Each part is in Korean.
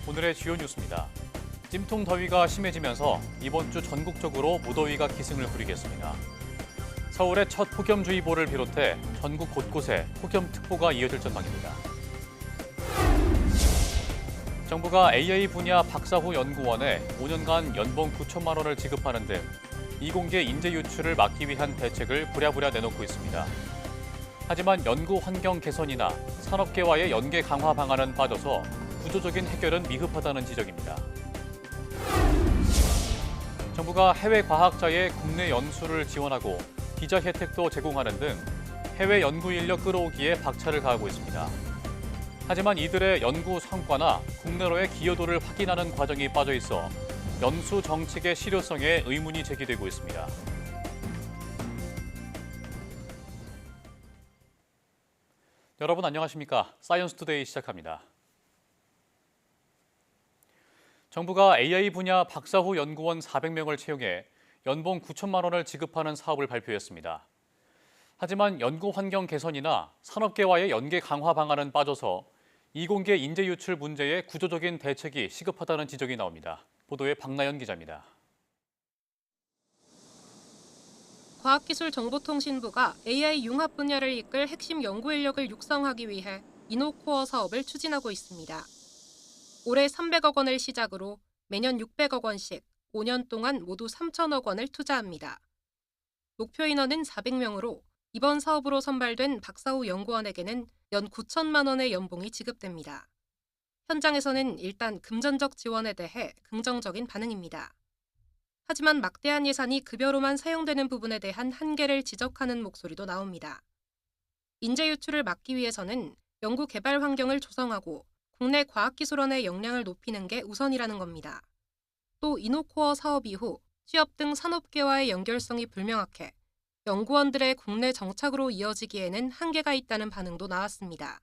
오늘의 주요 뉴스입니다. 찜통 더위가 심해지면서 이번 주 전국적으로 무더위가 기승을 부리겠습니다. 서울의 첫 폭염주의보를 비롯해 전국 곳곳에 폭염특보가 이어질 전망입니다. 정부가 AI 분야 박사후 연구원에 5년간 연봉 9천만 원을 지급하는 등 이공계 인재 유출을 막기 위한 대책을 부랴부랴 내놓고 있습니다. 하지만 연구 환경 개선이나 산업계와의 연계 강화 방안은 빠져서 구조적인 해결은 미흡하다는 지적입니다. 정부가 해외 과학자의 국내 연수를 지원하고 비자 혜택도 제공하는 등 해외 연구 인력 끌어오기에 박차를 가하고 있습니다. 하지만 이들의 연구 성과나 국내로의 기여도를 확인하는 과정이 빠져 있어 연수 정책의 실효성에 의문이 제기되고 있습니다. 여러분 안녕하십니까? 사이언스 투데이 시작합니다. 정부가 AI 분야 박사후 연구원 400명을 채용해 연봉 9천만 원을 지급하는 사업을 발표했습니다. 하지만 연구 환경 개선이나 산업계와의 연계 강화 방안은 빠져서 이공계 인재 유출 문제에 구조적인 대책이 시급하다는 지적이 나옵니다. 보도에 박나연 기자입니다. 과학기술정보통신부가 AI 융합 분야를 이끌 핵심 연구 인력을 육성하기 위해 이노코어 사업을 추진하고 있습니다. 올해 300억 원을 시작으로 매년 600억 원씩 5년 동안 모두 3천억 원을 투자합니다. 목표 인원은 400명으로 이번 사업으로 선발된 박사후 연구원에게는 연 9천만 원의 연봉이 지급됩니다. 현장에서는 일단 금전적 지원에 대해 긍정적인 반응입니다. 하지만 막대한 예산이 급여로만 사용되는 부분에 대한 한계를 지적하는 목소리도 나옵니다. 인재 유출을 막기 위해서는 연구 개발 환경을 조성하고 국내 과학기술원의 역량을 높이는 게 우선이라는 겁니다. 또 이노코어 사업 이후 취업 등 산업계와의 연결성이 불명확해 연구원들의 국내 정착으로 이어지기에는 한계가 있다는 반응도 나왔습니다.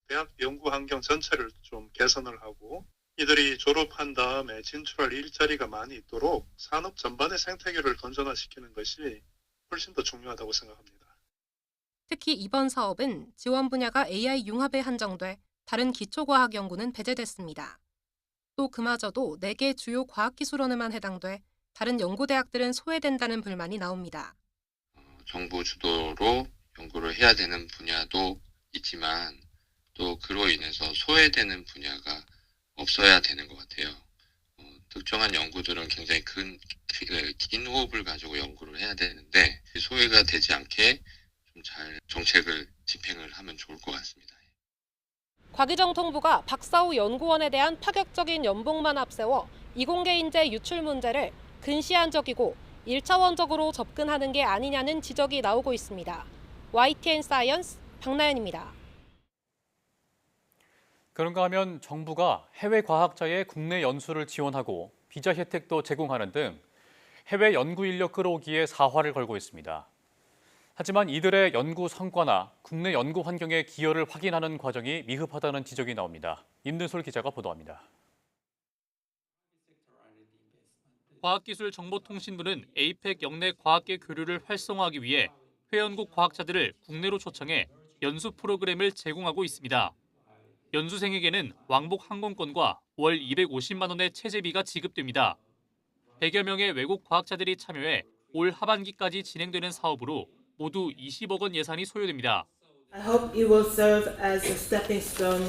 대학 연구 환경 전체를 좀 개선을 하고 이들이 졸업한 다음에 진출할 일자리가 많이 있도록 산업 전반의 생태계를 건전화시키는 것이 훨씬 더 중요하다고 생각합니다. 특히 이번 사업은 지원 분야가 AI 융합에 한정돼 다른 기초과학 연구는 배제됐습니다. 또 그마저도 4개 주요 과학기술원에만 해당돼 다른 연구대학들은 소외된다는 불만이 나옵니다. 정부 주도로 연구를 해야 되는 분야도 있지만 또 그로 인해서 소외되는 분야가 없어야 되는 것 같아요. 특정한 연구들은 굉장히 긴 호흡을 가지고 연구를 해야 되는데 소외가 되지 않게 좀 잘 정책을 집행을 하면 좋을 것 같습니다. 과기정통부가 박사후 연구원에 대한 파격적인 연봉만 앞세워 이공계 인재 유출 문제를 근시안적이고 1차원적으로 접근하는 게 아니냐는 지적이 나오고 있습니다. YTN 사이언스 박나연입니다. 그런가 하면 정부가 해외 과학자의 국내 연수를 지원하고 비자 혜택도 제공하는 등 해외 연구 인력 끌어오기에 사활을 걸고 있습니다. 하지만 이들의 연구 성과나 국내 연구 환경의 기여를 확인하는 과정이 미흡하다는 지적이 나옵니다. 임든솔 기자가 보도합니다. 과학기술정보통신부는 에이펙 역내 과학계 교류를 활성화하기 위해 회원국 과학자들을 국내로 초청해 연수 프로그램을 제공하고 있습니다. 연수생에게는 왕복 항공권과 월 250만 원의 체재비가 지급됩니다. 100여 명의 외국 과학자들이 참여해 올 하반기까지 진행되는 사업으로 모두 20억 원 예산이 소요됩니다. I hope it will serve as a stepping stone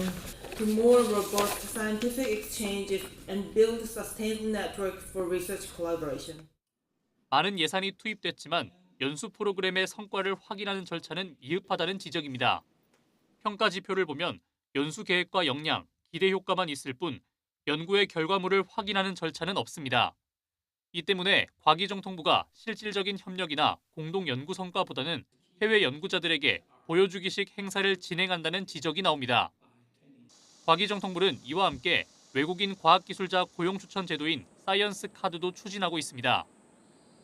to more robust scientific exchanges and build a sustainable network for research collaboration. 많은 예산이 투입됐지만 연수 프로그램의 성과를 확인하는 절차는 미흡하다는 지적입니다. 평가 지표를 보면 연수 계획과 역량, 기대 효과만 있을 뿐 연구의 결과물을 확인하는 절차는 없습니다. 이 때문에 과기정통부가 실질적인 협력이나 공동 연구 성과보다는 해외 연구자들에게 보여주기식 행사를 진행한다는 지적이 나옵니다. 과기정통부는 이와 함께 외국인 과학기술자 고용추천 제도인 사이언스 카드도 추진하고 있습니다.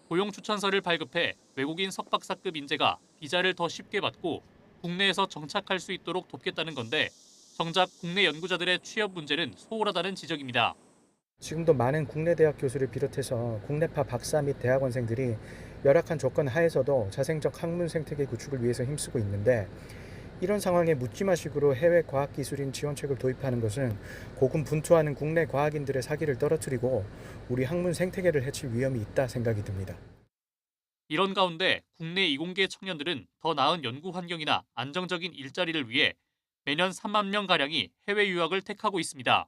고용추천서를 발급해 외국인 석박사급 인재가 비자를 더 쉽게 받고 국내에서 정착할 수 있도록 돕겠다는 건데 정작 국내 연구자들의 취업 문제는 소홀하다는 지적입니다. 지금도 많은 국내 대학 교수를 비롯해서 국내파 박사 및 대학원생들이 열악한 조건 하에서도 자생적 학문 생태계 구축을 위해서 힘쓰고 있는데, 이런 상황에 묻지마식으로 해외 과학기술인 지원책을 도입하는 것은 고군분투하는 국내 과학인들의 사기를 떨어뜨리고 우리 학문 생태계를 해칠 위험이 있다 생각이 듭니다. 이런 가운데 국내 이공계 청년들은 더 나은 연구 환경이나 안정적인 일자리를 위해 매년 3만 명가량이 해외 유학을 택하고 있습니다.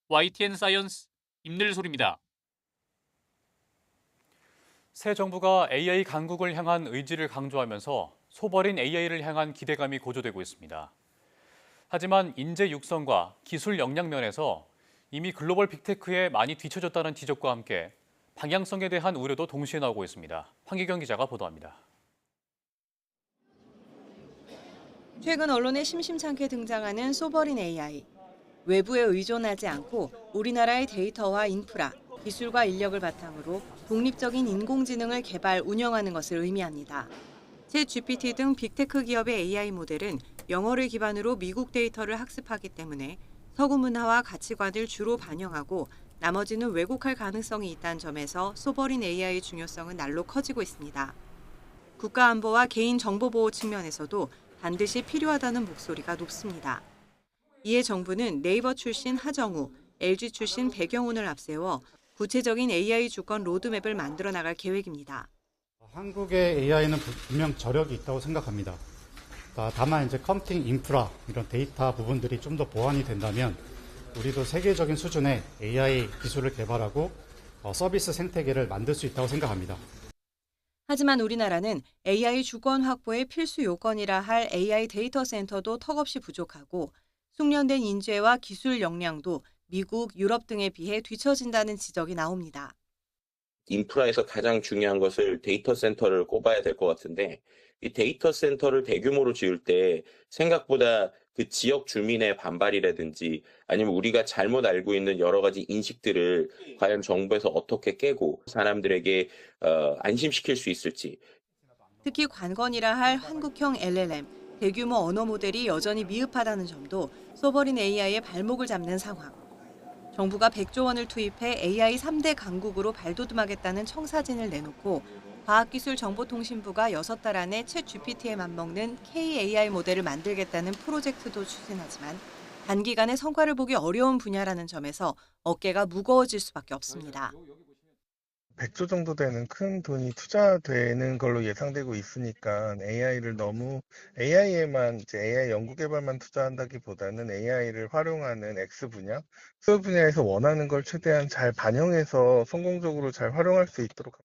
YTN 사이언스 임늘솔입니다. 새 정부가 AI 강국을 향한 의지를 강조하면서 소버린 AI를 향한 기대감이 고조되고 있습니다. 하지만 인재 육성과 기술 역량 면에서 이미 글로벌 빅테크에 많이 뒤처졌다는 지적과 함께 방향성에 대한 우려도 동시에 나오고 있습니다. 황기경 기자가 보도합니다. 최근 언론에 심심찮게 등장하는 소버린 AI. 외부에 의존하지 않고 우리나라의 데이터와 인프라, 기술과 인력을 바탕으로 독립적인 인공지능을 개발, 운영하는 것을 의미합니다. 챗GPT 등 빅테크 기업의 AI 모델은 영어를 기반으로 미국 데이터를 학습하기 때문에 서구 문화와 가치관을 주로 반영하고 나머지는 왜곡할 가능성이 있다는 점에서 소버린 AI의 중요성은 날로 커지고 있습니다. 국가안보와 개인정보보호 측면에서도 반드시 필요하다는 목소리가 높습니다. 이에 정부는 네이버 출신 하정우, LG 출신 백영훈을 앞세워 구체적인 AI 주권 로드맵을 만들어 나갈 계획입니다. 한국의 AI는 분명 저력이 있다고 생각합니다. 다만 이제 컴퓨팅 인프라, 이런 데이터 부분들이 좀 더 보완이 된다면 우리도 세계적인 수준의 AI 기술을 개발하고 서비스 생태계를 만들 수 있다고 생각합니다. 하지만 우리나라는 AI 주권 확보의 필수 요건이라 할 AI 데이터 센터도 턱없이 부족하고 숙련된 인재와 기술 역량도 미국, 유럽 등에 비해 뒤처진다는 지적이 나옵니다. 인프라에서 가장 중요한 것을 데이터 센터를 꼽아야 될 것 같은데, 이 데이터 센터를 대규모로 지을 때 생각보다 그 지역 주민의 반발이라든지 아니면 우리가 잘못 알고 있는 여러 가지 인식들을 과연 정부에서 어떻게 깨고 사람들에게 안심시킬 수 있을지. 특히 관건이라 할 한국형 LLM, 대규모 언어 모델이 여전히 미흡하다는 점도 소버린 AI의 발목을 잡는 상황. 정부가 100조 원을 투입해 AI 3대 강국으로 발돋움하겠다는 청사진을 내놓고 과학기술정보통신부가 6달 안에 챗GPT에 맞먹는 KAI 모델을 만들겠다는 프로젝트도 추진하지만 단기간에 성과를 보기 어려운 분야라는 점에서 어깨가 무거워질 수밖에 없습니다. 100조 정도 되는 큰 돈이 투자되는 걸로 예상되고 있으니까 AI를 너무 AI에만 이제 AI 연구 개발만 투자한다기보다는 AI를 활용하는 X 분야, 수 분야에서 원하는 걸 최대한 잘 반영해서 성공적으로 잘 활용할 수 있도록.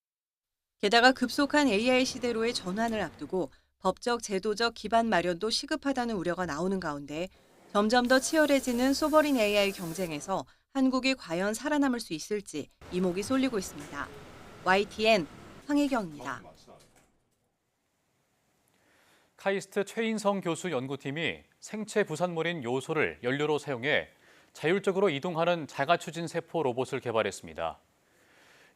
게다가 급속한 AI 시대로의 전환을 앞두고 법적, 제도적 기반 마련도 시급하다는 우려가 나오는 가운데 점점 더 치열해지는 소버린 AI 경쟁에서 한국이 과연 살아남을 수 있을지 이목이 쏠리고 있습니다. YTN 황혜경입니다. 카이스트 최인성 교수 연구팀이 생체 부산물인 요소를 연료로 사용해 자율적으로 이동하는 자가추진 세포 로봇을 개발했습니다.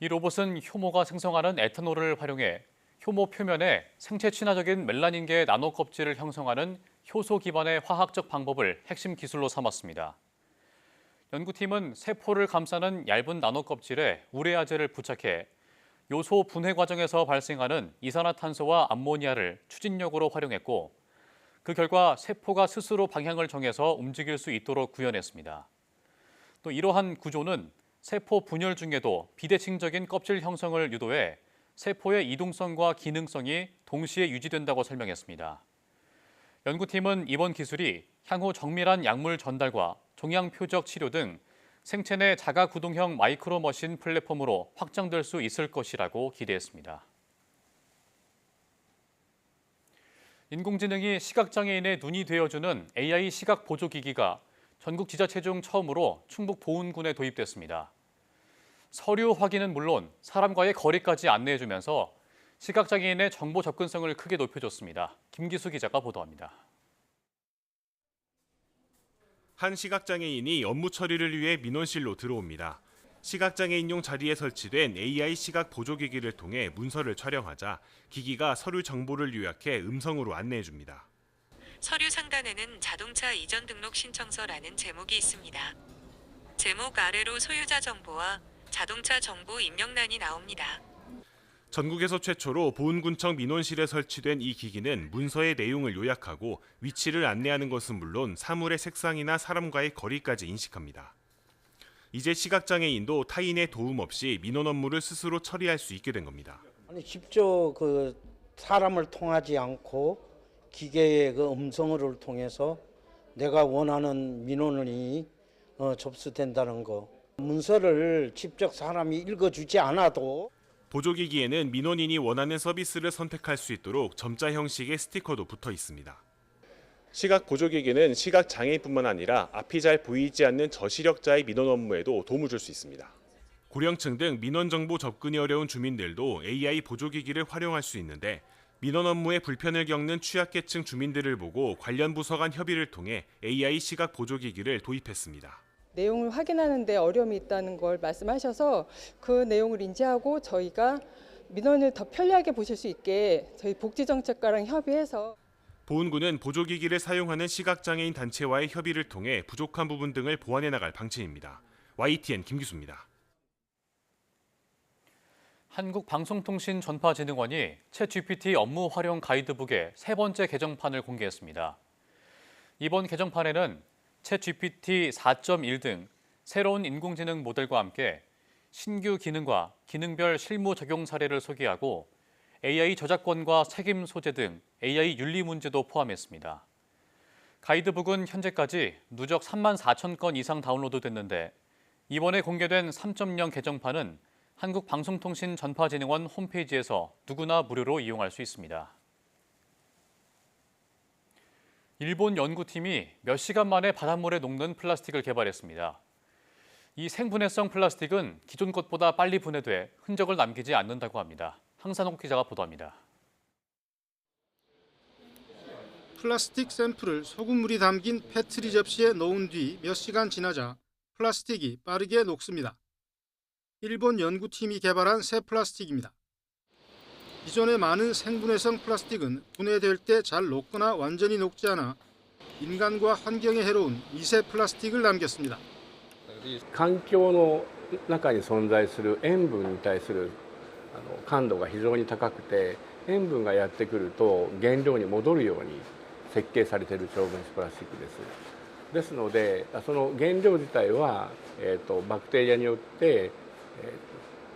이 로봇은 효모가 생성하는 에탄올을 활용해 효모 표면에 생체 친화적인 멜라닌계 나노 껍질을 형성하는 효소 기반의 화학적 방법을 핵심 기술로 삼았습니다. 연구팀은 세포를 감싸는 얇은 나노 껍질에 우레아제를 부착해 요소 분해 과정에서 발생하는 이산화탄소와 암모니아를 추진력으로 활용했고, 그 결과 세포가 스스로 방향을 정해서 움직일 수 있도록 구현했습니다. 또 이러한 구조는 세포 분열 중에도 비대칭적인 껍질 형성을 유도해 세포의 이동성과 기능성이 동시에 유지된다고 설명했습니다. 연구팀은 이번 기술이 향후 정밀한 약물 전달과 종양 표적 치료 등 생체 내 자가 구동형 마이크로 머신 플랫폼으로 확장될 수 있을 것이라고 기대했습니다. 인공지능이 시각장애인의 눈이 되어주는 AI 시각 보조기기가 전국 지자체 중 처음으로 충북 보은군에 도입됐습니다. 서류 확인은 물론 사람과의 거리까지 안내해주면서 시각장애인의 정보 접근성을 크게 높여줬습니다. 김기수 기자가 보도합니다. 한 시각장애인이 업무 처리를 위해 민원실로 들어옵니다. 시각장애인용 자리에 설치된 AI 시각 보조기기를 통해 문서를 촬영하자 기기가 서류 정보를 요약해 음성으로 안내해줍니다. 서류 상단에는 자동차 이전 등록 신청서라는 제목이 있습니다. 제목 아래로 소유자 정보와 자동차 정보 입력란이 나옵니다. 전국에서 최초로 보은군청 민원실에 설치된 이 기기는 문서의 내용을 요약하고 위치를 안내하는 것은 물론 사물의 색상이나 사람과의 거리까지 인식합니다. 이제 시각장애인도 타인의 도움 없이 민원 업무를 스스로 처리할 수 있게 된 겁니다. 아니, 직접 그 사람을 통하지 않고 기계의 그 음성어를 통해서 내가 원하는 민원이 접수된다는 거. 문서를 직접 사람이 읽어주지 않아도 보조기기에는 민원인이 원하는 서비스를 선택할 수 있도록 점자 형식의 스티커도 붙어 있습니다. 시각 보조기기는 시각 장애인뿐만 아니라 앞이 잘 보이지 않는 저시력자의 민원 업무에도 도움을 줄 수 있습니다. 고령층 등 민원 정보 접근이 어려운 주민들도 AI 보조기기를 활용할 수 있는데 민원 업무에 불편을 겪는 취약계층 주민들을 보고 관련 부서 간 협의를 통해 AI 시각 보조기기를 도입했습니다. 내용을 확인하는 데 어려움이 있다는 걸 말씀하셔서 그 내용을 인지하고 저희가 민원을 더 편리하게 보실 수 있게 저희 복지정책과랑 협의해서 보은군은 보조기기를 사용하는 시각장애인 단체와의 협의를 통해 부족한 부분 등을 보완해 나갈 방침입니다. YTN 김기수입니다. 한국방송통신전파진흥원이 챗GPT 업무 활용 가이드북의 세 번째 개정판을 공개했습니다. 이번 개정판에는 챗GPT 4.1 등 새로운 인공지능 모델과 함께 신규 기능과 기능별 실무 적용 사례를 소개하고 AI 저작권과 책임 소재 등 AI 윤리 문제도 포함했습니다. 가이드북은 현재까지 누적 3만 4천 건 이상 다운로드됐는데 이번에 공개된 3.0 개정판은 한국방송통신전파진흥원 홈페이지에서 누구나 무료로 이용할 수 있습니다. 일본 연구팀이 몇 시간 만에 바닷물에 녹는 플라스틱을 개발했습니다. 이 생분해성 플라스틱은 기존 것보다 빨리 분해돼 흔적을 남기지 않는다고 합니다. 황산옥 기자가 보도합니다. 플라스틱 샘플을 소금물이 담긴 페트리 접시에 넣은 뒤 몇 시간 지나자 플라스틱이 빠르게 녹습니다. 일본 연구팀이 개발한 새 플라스틱입니다. 기존의 많은 생분해성 플라스틱은 분해될 때 잘 녹거나 완전히 녹지 않아 인간과 환경에 해로운 미세 플라스틱을 남겼습니다. 環境の中に存在する塩分に対する感度が非常に高くて、塩分がやってくると原料に戻るように設計されている超分子プラスチックです。ですので、その原料自体はバクテリアによって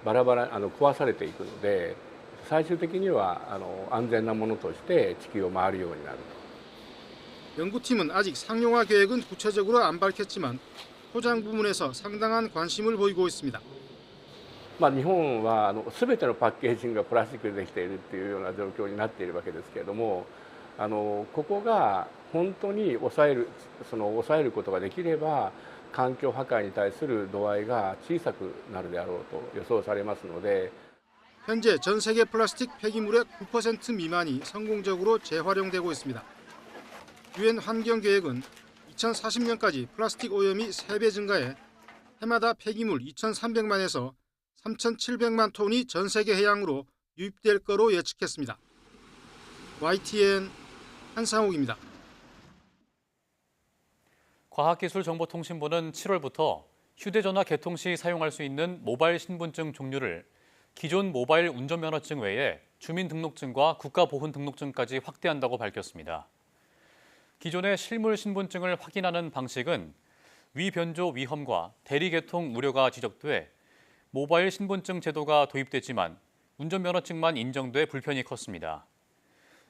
バラバラ壊されていくので、最終的には安全なものとして地球を回るようになると。 연구팀은 아직 상용화 계획은 구체적으로 안 밝혔지만 포장 부분에서 상당한 관심을 보이고 있습니다. 日本は全てのパッケージングがプラスチックでできているというような状況になっているわけですけれども、ここが本当に抑えることができれば環境破壊に対する度合いが小さくなるであろうと予想されますので 현재 전 세계 플라스틱 폐기물의 9% 미만이 성공적으로 재활용되고 있습니다. 유엔 환경계획은 2040년까지 플라스틱 오염이 3배 증가해 해마다 폐기물 2,300만에서 3,700만 톤이 전 세계 해양으로 유입될 거로 예측했습니다. YTN 한상욱입니다. 과학기술정보통신부는 7월부터 휴대전화 개통 시 사용할 수 있는 모바일 신분증 종류를 기존 모바일 운전면허증 외에 주민등록증과 국가보훈등록증까지 확대한다고 밝혔습니다. 기존의 실물 신분증을 확인하는 방식은 위변조 위험과 대리개통 우려가 지적돼 모바일 신분증 제도가 도입됐지만 운전면허증만 인정돼 불편이 컸습니다.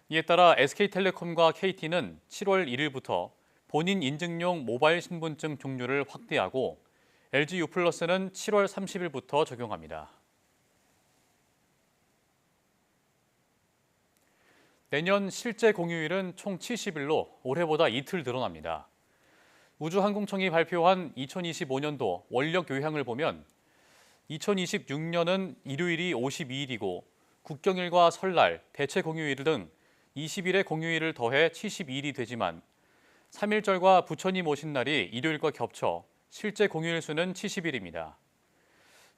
이에 따라 SK텔레콤과 KT는 7월 1일부터 본인 인증용 모바일 신분증 종류를 확대하고 LG U+는 7월 30일부터 적용합니다. 내년 실제 공휴일은 총 70일로 올해보다 이틀 늘어납니다. 우주항공청이 발표한 2025년도 원력 요향을 보면 2026년은 일요일이 52일이고 국경일과 설날, 대체 공휴일 등 20일의 공휴일을 더해 72일이 되지만 3.1절과 부처님 오신 날이 일요일과 겹쳐 실제 공휴일 수는 70일입니다.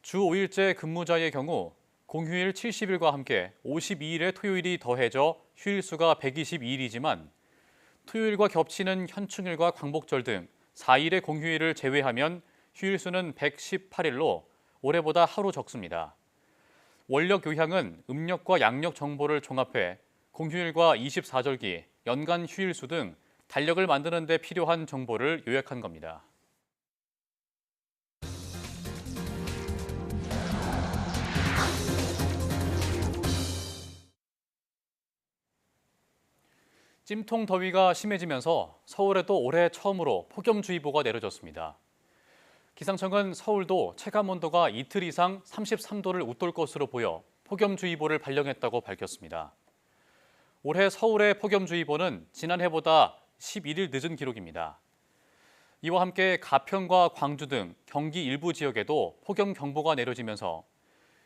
주 5일제 근무자의 경우 공휴일 70일과 함께 52일의 토요일이 더해져 휴일 수가 122일이지만 토요일과 겹치는 현충일과 광복절 등 4일의 공휴일을 제외하면 휴일 수는 118일로 올해보다 하루 적습니다. 원력 요향은 음력과 양력 정보를 종합해 공휴일과 24절기, 연간 휴일 수 등 달력을 만드는 데 필요한 정보를 요약한 겁니다. 찜통 더위가 심해지면서 서울에도 올해 처음으로 폭염주의보가 내려졌습니다. 기상청은 서울도 체감온도가 이틀 이상 33도를 웃돌 것으로 보여 폭염주의보를 발령했다고 밝혔습니다. 올해 서울의 폭염주의보는 지난해보다 11일 늦은 기록입니다. 이와 함께 가평과 광주 등 경기 일부 지역에도 폭염경보가 내려지면서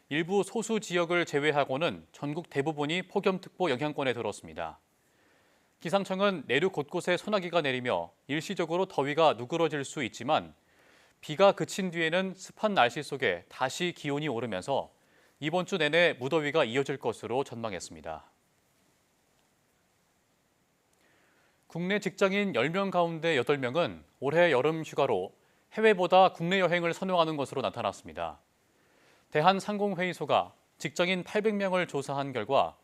일부 소수 지역을 제외하고는 전국 대부분이 폭염특보 영향권에 들었습니다. 기상청은 내륙 곳곳에 소나기가 내리며 일시적으로 더위가 누그러질 수 있지만 비가 그친 뒤에는 습한 날씨 속에 다시 기온이 오르면서 이번 주 내내 무더위가 이어질 것으로 전망했습니다. 국내 직장인 10명 가운데 8명은 올해 여름 휴가로 해외보다 국내 여행을 선호하는 것으로 나타났습니다. 대한상공회의소가 직장인 800명을 조사한 결과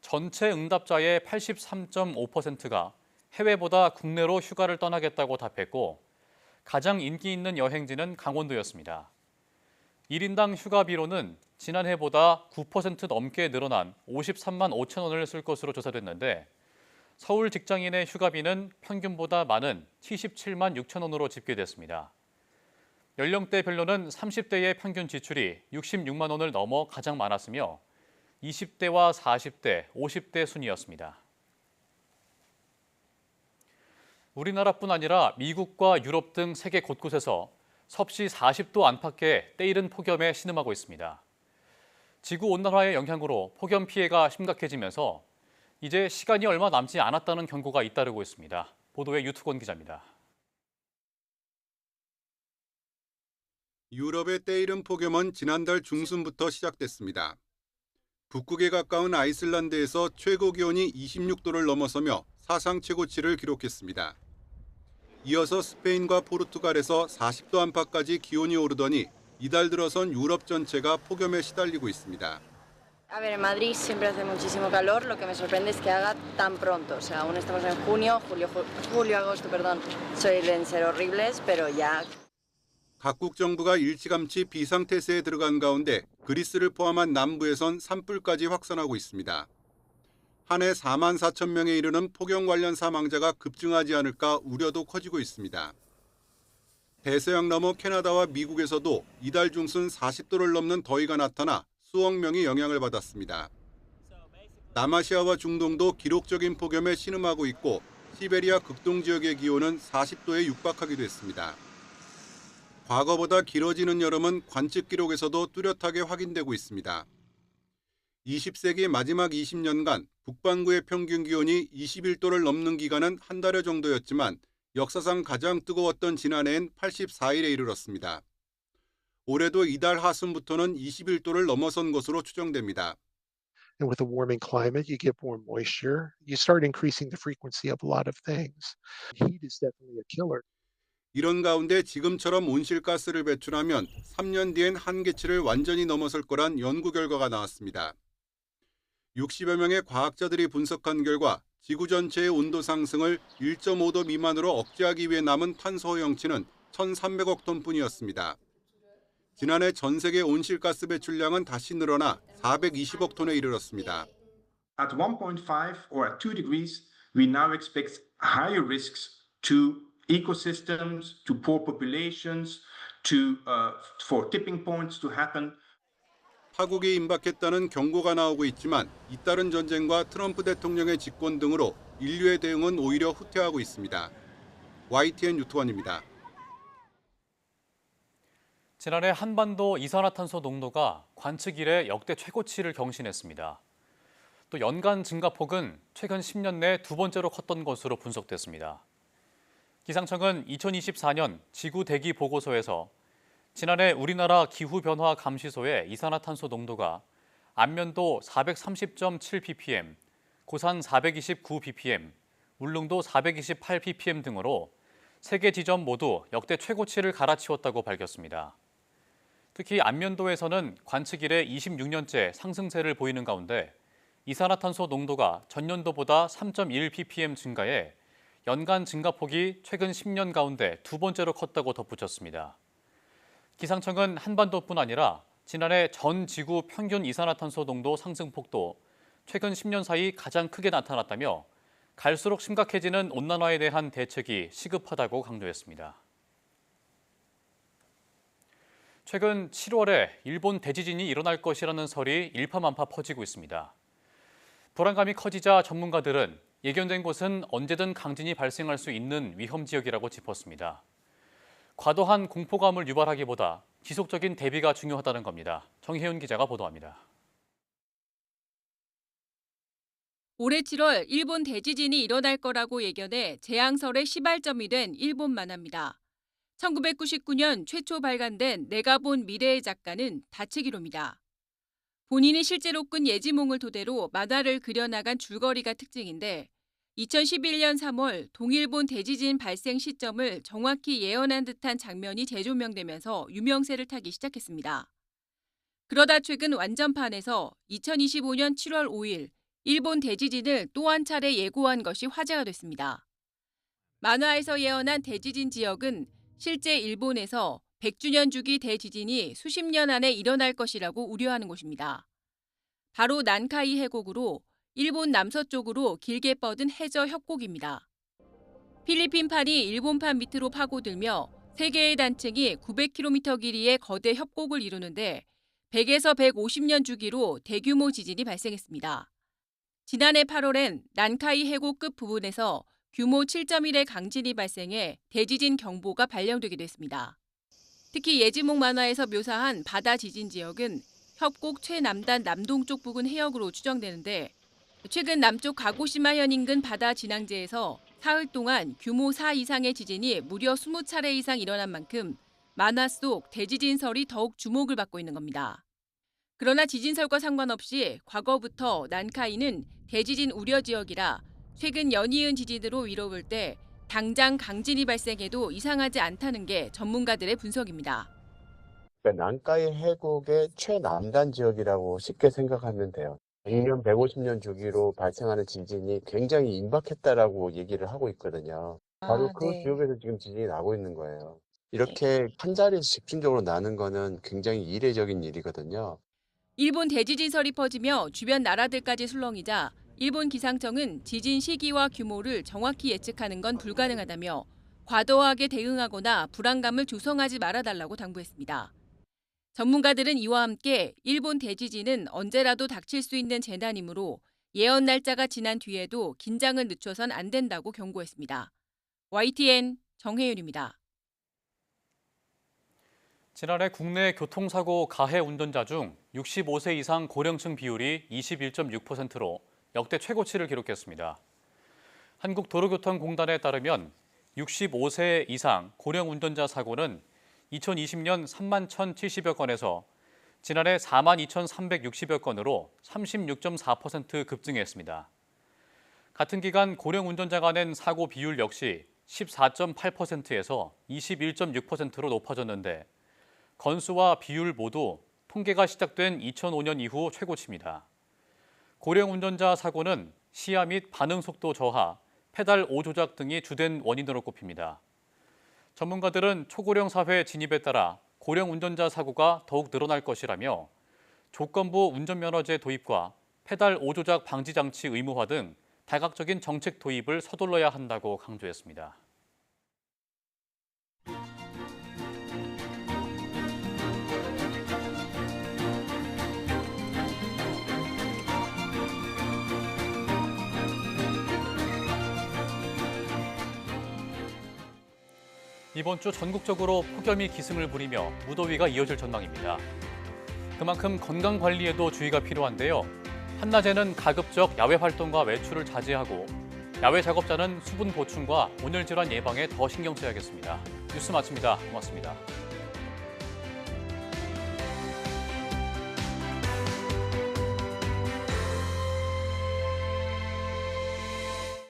전체 응답자의 83.5%가 해외보다 국내로 휴가를 떠나겠다고 답했고 가장 인기 있는 여행지는 강원도였습니다. 1인당 휴가비로는 지난해보다 9% 넘게 늘어난 53만 5천 원을 쓸 것으로 조사됐는데 서울 직장인의 휴가비는 평균보다 많은 77만 6천 원으로 집계됐습니다. 연령대별로는 30대의 평균 지출이 66만 원을 넘어 가장 많았으며 20대와 40대, 50대 순이었습니다. 우리나라뿐 아니라 미국과 유럽 등 세계 곳곳에서 섭씨 40도 안팎의 때이른 폭염에 신음하고 있습니다. 지구온난화의 영향으로 폭염 피해가 심각해지면서 이제 시간이 얼마 남지 않았다는 경고가 잇따르고 있습니다. 보도에 유투권 기자입니다. 유럽의 때이른 폭염은 지난달 중순부터 시작됐습니다. 북극에 가까운 아이슬란드에서 최고 기온이 26도를 넘어서며 사상 최고치를 기록했습니다. 이어서 스페인과 포르투갈에서 40도 안팎까지 기온이 오르더니 이달 들어선 유럽 전체가 폭염에 시달리고 있습니다. A ver, en Madrid siempre hace muchísimo calor, lo que me sorprende es que haga tan pronto. O sea, aún estamos en julio, agosto, perdón, suelen ser horribles, pero ya. 각국 정부가 일찌감치 비상태세에 들어간 가운데 그리스를 포함한 남부에선 산불까지 확산하고 있습니다. 한 해 4만 4천 명에 이르는 폭염 관련 사망자가 급증하지 않을까 우려도 커지고 있습니다. 대서양 너머 캐나다와 미국에서도 이달 중순 40도를 넘는 더위가 나타나 수억 명이 영향을 받았습니다. 남아시아와 중동도 기록적인 폭염에 신음하고 있고 시베리아 극동 지역의 기온은 40도에 육박하기도 했습니다. 과거보다 길어지는 여름은 관측 기록에서도 뚜렷하게 확인되고 있습니다. 20세기 마지막 20년간 북반구의 평균 기온이 21도를 넘는 기간은 한 달여 정도였지만 역사상 가장 뜨거웠던 지난해엔 84일에 이르렀습니다. 올해도 이달 하순부터는 21도를 넘어선 것으로 추정됩니다. And with a warming climate, you get more moisture. You start increasing the frequency of a lot of things. Heat is definitely a killer. 이런 가운데 지금처럼 온실가스를 배출하면 3년 뒤엔 한계치를 완전히 넘어설 거란 연구 결과가 나왔습니다. 60여 명의 과학자들이 분석한 결과 지구 전체의 온도 상승을 1.5도 미만으로 억제하기 위해 남은 탄소 허용치는 1,300억 톤뿐이었습니다. 지난해 전 세계 온실가스 배출량은 다시 늘어나 420억 톤에 이르렀습니다. At 1.5 or at 2 degrees, we now expect higher risks to ecosystems, to poor populations, for tipping points to happen. 파국이 임박했다는 경고가 나오고 있지만 잇따른 전쟁과 트럼프 대통령의 집권 등으로 인류의 대응은 오히려 후퇴하고 있습니다. YTN 유투원입니다. 지난해 한반도 이산화탄소 농도가 관측 이래 역대 최고치를 경신했습니다. 또 연간 증가폭은 최근 10년 내 두 번째로 컸던 것으로 분석됐습니다. 기상청은 2024년 지구 대기 보고서에서 지난해 우리나라 기후변화 감시소의 이산화탄소 농도가 안면도 430.7 ppm, 고산 429 ppm, 울릉도 428ppm 등으로 3개 지점 모두 역대 최고치를 갈아치웠다고 밝혔습니다. 특히 안면도에서는 관측 이래 26년째 상승세를 보이는 가운데 이산화탄소 농도가 전년도보다 3.1ppm 증가해 연간 증가폭이 최근 10년 가운데 두 번째로 컸다고 덧붙였습니다. 기상청은 한반도뿐 아니라 지난해 전 지구 평균 이산화탄소 농도 상승폭도 최근 10년 사이 가장 크게 나타났다며 갈수록 심각해지는 온난화에 대한 대책이 시급하다고 강조했습니다. 최근 7월에 일본 대지진이 일어날 것이라는 설이 일파만파 퍼지고 있습니다. 불안감이 커지자 전문가들은 예견된 곳은 언제든 강진이 발생할 수 있는 위험 지역이라고 짚었습니다. 과도한 공포감을 유발하기보다 지속적인 대비가 중요하다는 겁니다. 정혜윤 기자가 보도합니다. 올해 7월 일본 대지진이 일어날 거라고 예견해 재앙설의 시발점이 된 일본 만화입니다. 1999년 최초 발간된 내가 본 미래의 작가는 다츠기로입니다. 본인이 실제로 끈 예지몽을 토대로 만화를 그려나간 줄거리가 특징인데 2011년 3월 동일본 대지진 발생 시점을 정확히 예언한 듯한 장면이 재조명되면서 유명세를 타기 시작했습니다. 그러다 최근 완전판에서 2025년 7월 5일 일본 대지진을 또 한 차례 예고한 것이 화제가 됐습니다. 만화에서 예언한 대지진 지역은 실제 일본에서 100주년 주기 대지진이 수십 년 안에 일어날 것이라고 우려하는 곳입니다. 바로 난카이 해곡으로 일본 남서쪽으로 길게 뻗은 해저 협곡입니다. 필리핀판이 일본판 밑으로 파고들며 3개의 단층이 900km 길이의 거대 협곡을 이루는데 100에서 150년 주기로 대규모 지진이 발생했습니다. 지난해 8월엔 난카이 해곡 끝 부분에서 규모 7.1의 강진이 발생해 대지진 경보가 발령되기도 했습니다. 특히 예지몽 만화에서 묘사한 바다 지진 지역은 협곡 최남단 남동쪽 부근 해역으로 추정되는데 최근 남쪽 가고시마현 인근 바다 진앙지에서 사흘 동안 규모 4 이상의 지진이 무려 20차례 이상 일어난 만큼 만화 속 대지진설이 더욱 주목을 받고 있는 겁니다. 그러나 지진설과 상관없이 과거부터 난카이는 대지진 우려 지역이라 최근 연이은 지진으로 이뤄볼 때 당장 강진이 발생해도 이상하지 않다는 게 전문가들의 분석입니다. 난카이 해곡의 최남단 지역이라고 쉽게 생각하면 돼요. 100년, 150년 주기로 발생하는 지진이 굉장히 임박했다라고 얘기를 하고 있거든요. 바로 그 지역에서 지금 지진이 나고 있는 거예요. 이렇게 한 자리에서 집중적으로 나는 거는 굉장히 이례적인 일이거든요. 일본 대지진설이 퍼지며 주변 나라들까지 술렁이자 일본 기상청은 지진 시기와 규모를 정확히 예측하는 건 불가능하다며 과도하게 대응하거나 불안감을 조성하지 말아달라고 당부했습니다. 전문가들은 이와 함께 일본 대지진은 언제라도 닥칠 수 있는 재난이므로 예언 날짜가 지난 뒤에도 긴장을 늦춰선 안 된다고 경고했습니다. YTN 정혜윤입니다. 지난해 국내 교통사고 가해 운전자 중 65세 이상 고령층 비율이 21.6%로 역대 최고치를 기록했습니다. 한국도로교통공단에 따르면 65세 이상 고령 운전자 사고는 2020년 3만 1,070여 건에서 지난해 4만 2,360여 건으로 36.4% 급증했습니다. 같은 기간 고령 운전자가 낸 사고 비율 역시 14.8%에서 21.6%로 높아졌는데 건수와 비율 모두 통계가 시작된 2005년 이후 최고치입니다. 고령 운전자 사고는 시야 및 반응 속도 저하, 페달 오조작 등이 주된 원인으로 꼽힙니다. 전문가들은 초고령 사회 진입에 따라 고령 운전자 사고가 더욱 늘어날 것이라며 조건부 운전면허제 도입과 페달 오조작 방지 장치 의무화 등 다각적인 정책 도입을 서둘러야 한다고 강조했습니다. 이번 주 전국적으로 폭염이 기승을 부리며 무더위가 이어질 전망입니다. 그만큼 건강 관리에도 주의가 필요한데요. 한낮에는 가급적 야외 활동과 외출을 자제하고 야외 작업자는 수분 보충과 온열 질환 예방에 더 신경 써야겠습니다. 뉴스 마칩니다. 고맙습니다.